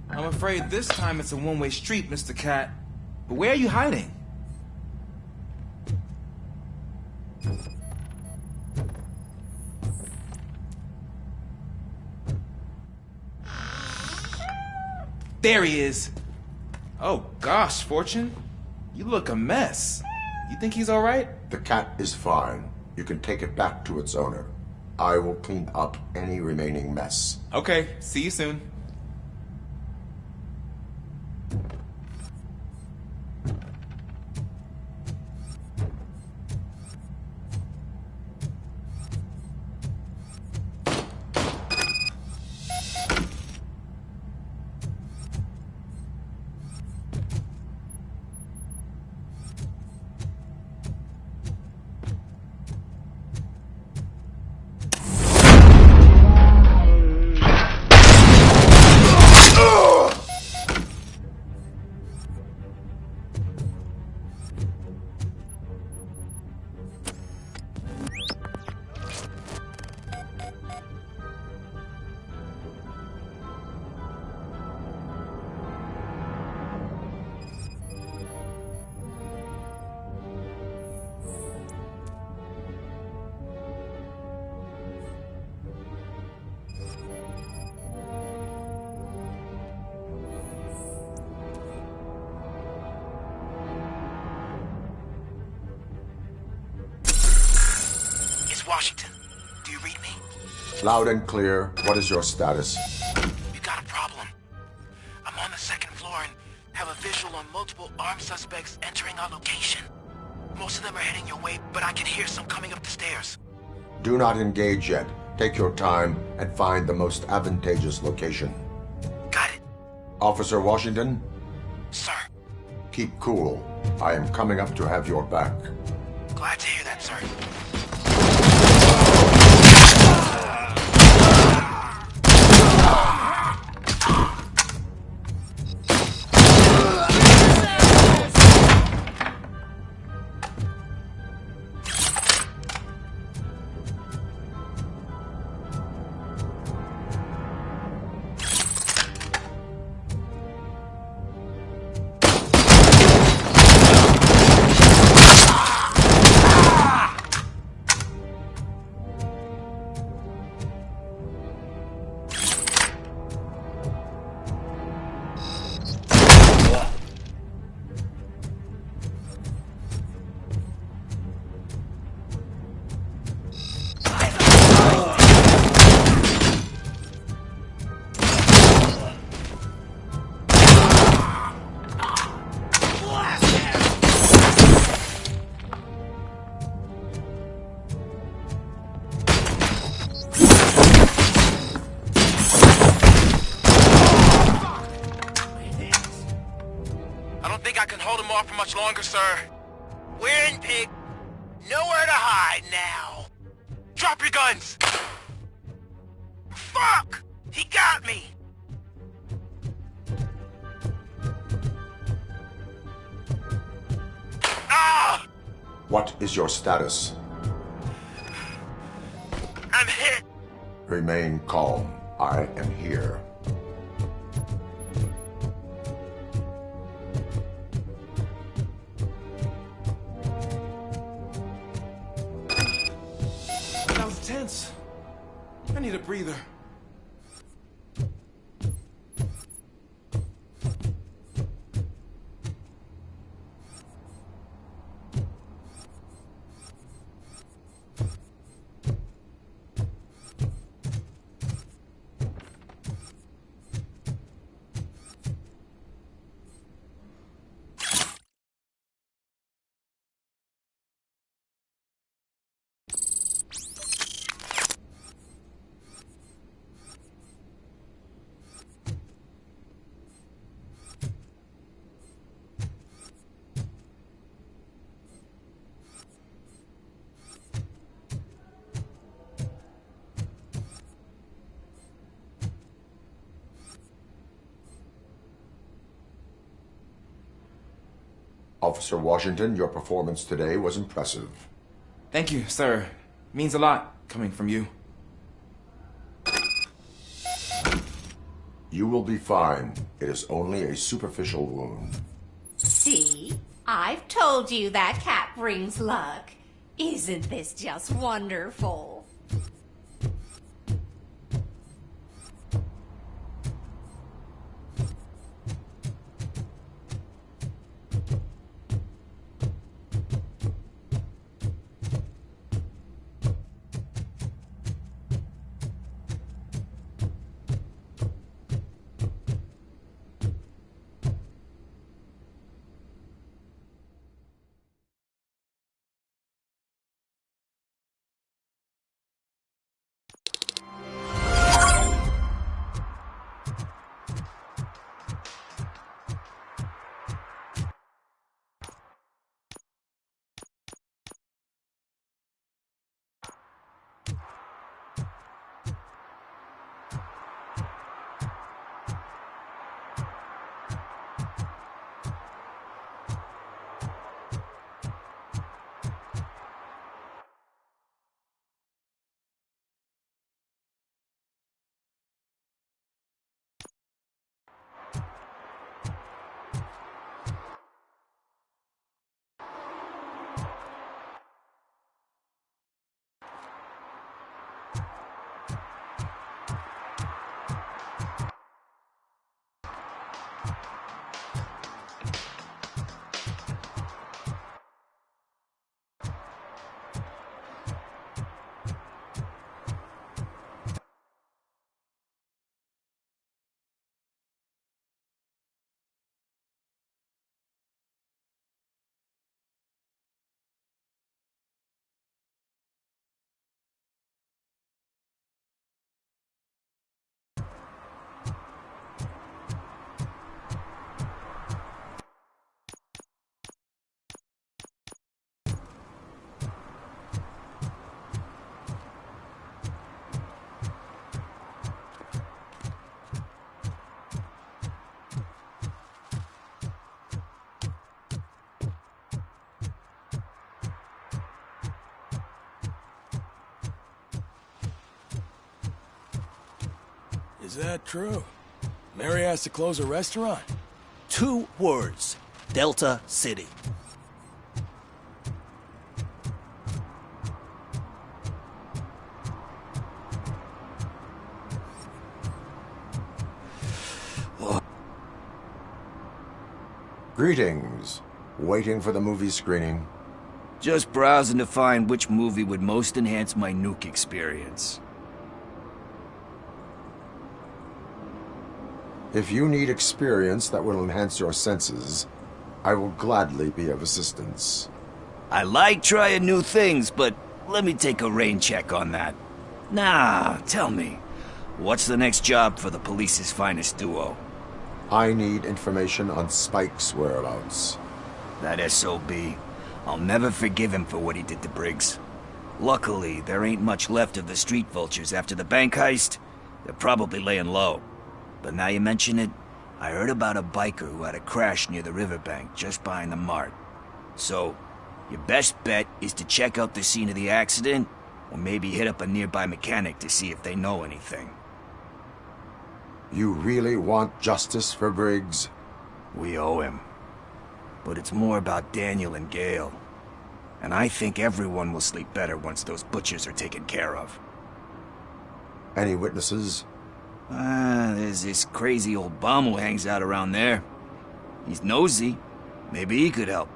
I'm afraid this time it's a one-way street, Mr. Cat. But where are you hiding? There he is. Oh gosh, Fortune. You look a mess. You think he's all right? The cat is fine. You can take it back to its owner. I will clean up any remaining mess. Okay, see you soon. Washington, do you read me? Loud and clear. What is your status? You got a problem. I'm on the second floor and have a visual on multiple armed suspects entering our location. Most of them are heading your way, but I can hear some coming up the stairs. Do not engage yet. Take your time and find the most advantageous location. Got it. Officer Washington? Sir. Keep cool. I am coming up to have your back. Glad to hear that, sir. I can hold him off for much longer, sir. We're in, pig. Nowhere to hide now. Drop your guns! Fuck! He got me! Ah! What is your status? I'm hit! Remain calm. I am here. That was tense. I need a breather. Officer Washington, your performance today was impressive. Thank you, sir. Means a lot coming from you. You will be fine. It is only a superficial wound. See? I've told you that cat brings luck. Isn't this just wonderful? Is that true? Mary has to close a restaurant? 2 words. Delta City. Greetings. Waiting for the movie screening? Just browsing to find which movie would most enhance my nuke experience. If you need experience that will enhance your senses, I will gladly be of assistance. I like trying new things, but let me take a rain check on that. Nah, tell me, what's the next job for the police's finest duo? I need information on Spike's whereabouts. That SOB. I'll never forgive him for what he did to Briggs. Luckily, there ain't much left of the street vultures after the bank heist. They're probably laying low. But now you mention it, I heard about a biker who had a crash near the riverbank just behind the mart. So, your best bet is to check out the scene of the accident, or maybe hit up a nearby mechanic to see if they know anything. You really want justice for Briggs? We owe him. But it's more about Daniel and Gale. And I think everyone will sleep better once those butchers are taken care of. Any witnesses? There's this crazy old bum who hangs out around there. He's nosy. Maybe he could help.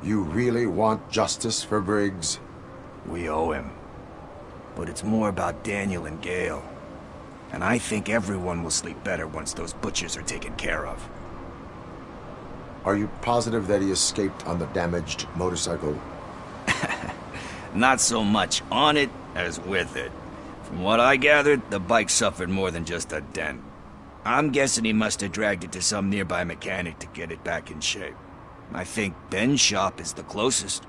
You really want justice for Briggs? We owe him. But it's more about Daniel and Gale. And I think everyone will sleep better once those butchers are taken care of. Are you positive that he escaped on the damaged motorcycle? Not so much on it as with it. From what I gathered, the bike suffered more than just a dent. I'm guessing he must have dragged it to some nearby mechanic to get it back in shape. I think Ben's shop is the closest.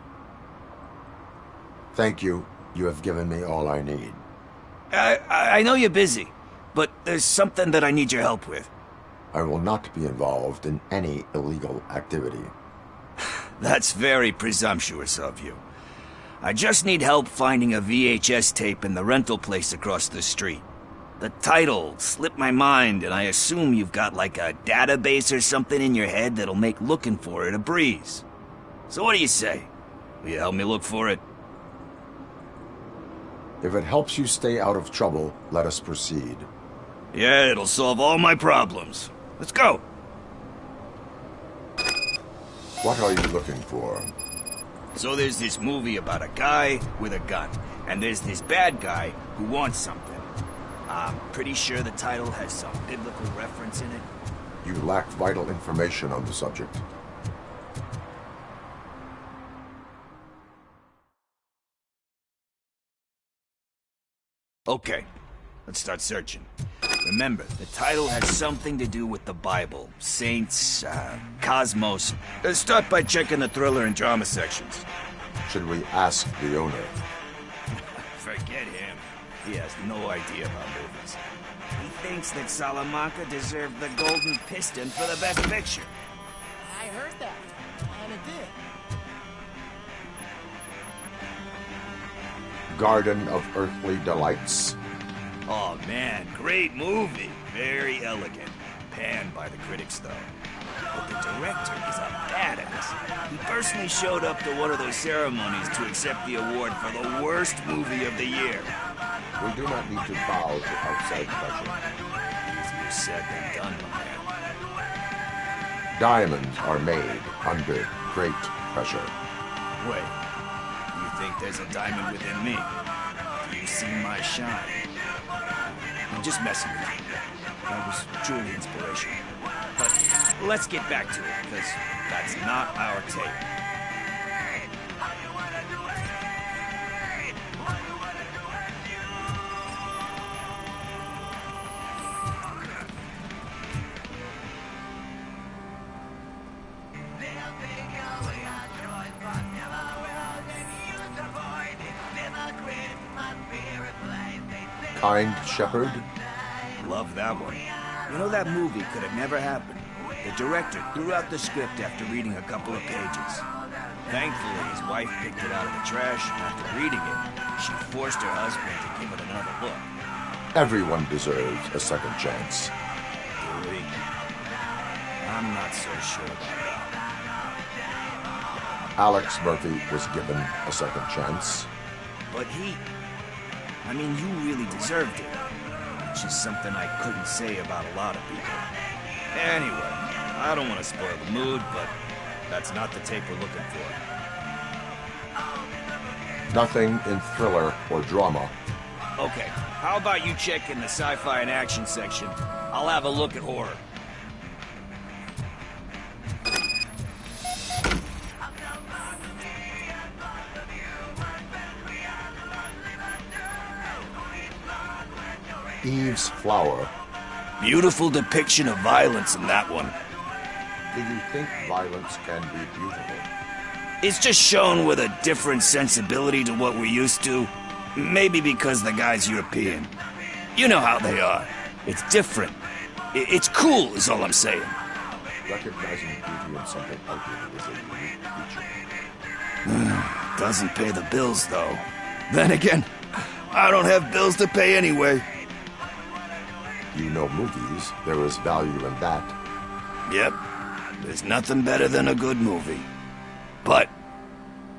Thank you. You have given me all I need. I know you're busy, but there's something that I need your help with. I will not be involved in any illegal activity. That's very presumptuous of you. I just need help finding a VHS tape in the rental place across the street. The title slipped my mind, and I assume you've got like a database or something in your head that'll make looking for it a breeze. So what do you say? Will you help me look for it? If it helps you stay out of trouble, let us proceed. Yeah, it'll solve all my problems. Let's go! What are you looking for? So there's this movie about a guy with a gun, and there's this bad guy who wants something. I'm pretty sure the title has some biblical reference in it. You lack vital information on the subject. Okay, let's start searching. Remember, the title has something to do with the Bible, saints, cosmos. Start by checking the thriller and drama sections. Should we ask the owner? Forget him. He has no idea about movies. He thinks that Salamanca deserved the Golden Piston for the Best Picture. I heard that, and it did. Garden of Earthly Delights. Oh man, great movie. Very elegant. Panned by the critics though. But the director is a badass. He personally showed up to one of those ceremonies to accept the award for the worst movie of the year. We do not need to bow to outside pressure. Easier said than done, my man. Diamonds are made under great pressure. Wait, you think there's a diamond within me? Do you see my shine? I'm just messing with you. That was truly inspirational. But let's get back to it, because that's not our tape. Kind Shepherd? Love that one. You know, that movie could have never happened. The director threw out the script after reading a couple of pages. Thankfully, his wife picked it out of the trash, and after reading it, she forced her husband to give it another look. Everyone deserves a second chance. Do we? I'm not so sure about that. Alex Murphy was given a second chance. But I mean, you really deserved it. Which is something I couldn't say about a lot of people. Anyway, I don't want to spoil the mood, but that's not the tape we're looking for. Nothing in thriller or drama. Okay, how about you check in the sci-fi and action section? I'll have a look at horror. Eve's Flower. Beautiful depiction of violence in that one. Do you think violence can be beautiful? It's just shown with a different sensibility to what we're used to. Maybe because the guy's European. You know how they are. It's different. It's cool, is all I'm saying. Recognizing beauty in something ugly is a unique feature. Doesn't pay the bills, though. Then again, I don't have bills to pay anyway. You know movies. There is value in that. Yep. There's nothing better than a good movie. But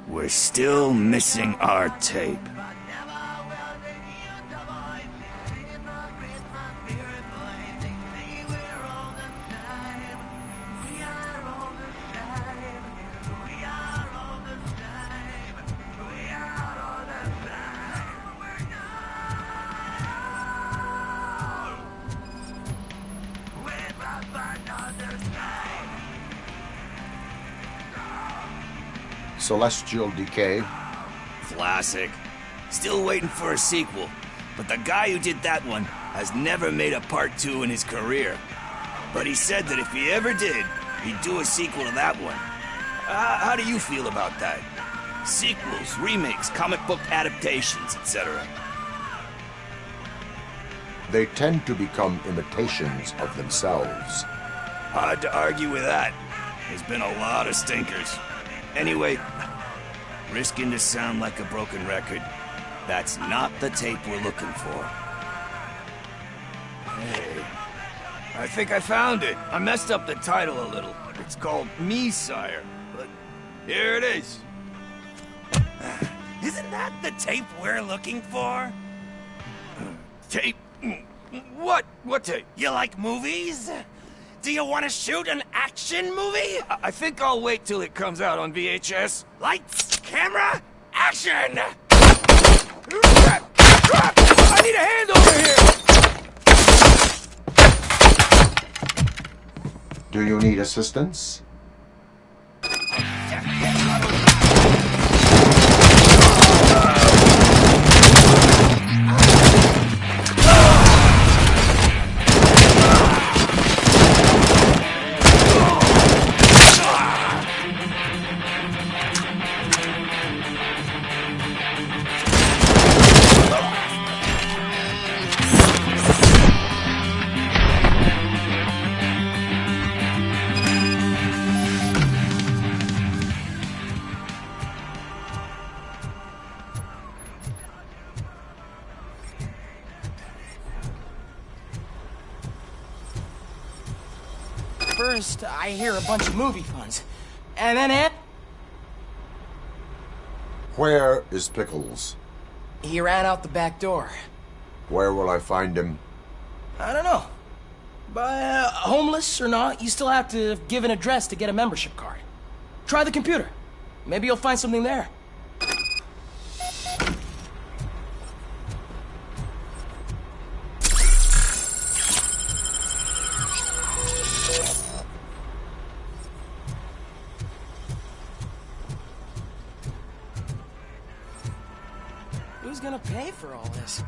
we're still missing our tape. Celestial Decay. Classic. Still waiting for a sequel. But the guy who did that one has never made a part 2 in his career. But he said that if he ever did, he'd do a sequel to that one. How do you feel about that? Sequels, remakes, comic book adaptations, etc. They tend to become imitations of themselves. Hard to argue with that. There's been a lot of stinkers. Anyway, risking to sound like a broken record, that's not the tape we're looking for. Hey, I think I found it. I messed up the title a little. It's called Me, Sire, but here it is. Isn't that the tape we're looking for? Tape? What? What tape? You like movies? Do you want to shoot an action movie? I think I'll wait till it comes out on VHS. Lights, camera, action! I need a hand over here! Do you need assistance? First, I hear a bunch of movie puns. And then Where is Pickles? he ran out the back door. Where will I find him? I don't know. But homeless or not, you still have to give an address to get a membership card. Try the computer. Maybe you'll find something there. Who's gonna pay for all this?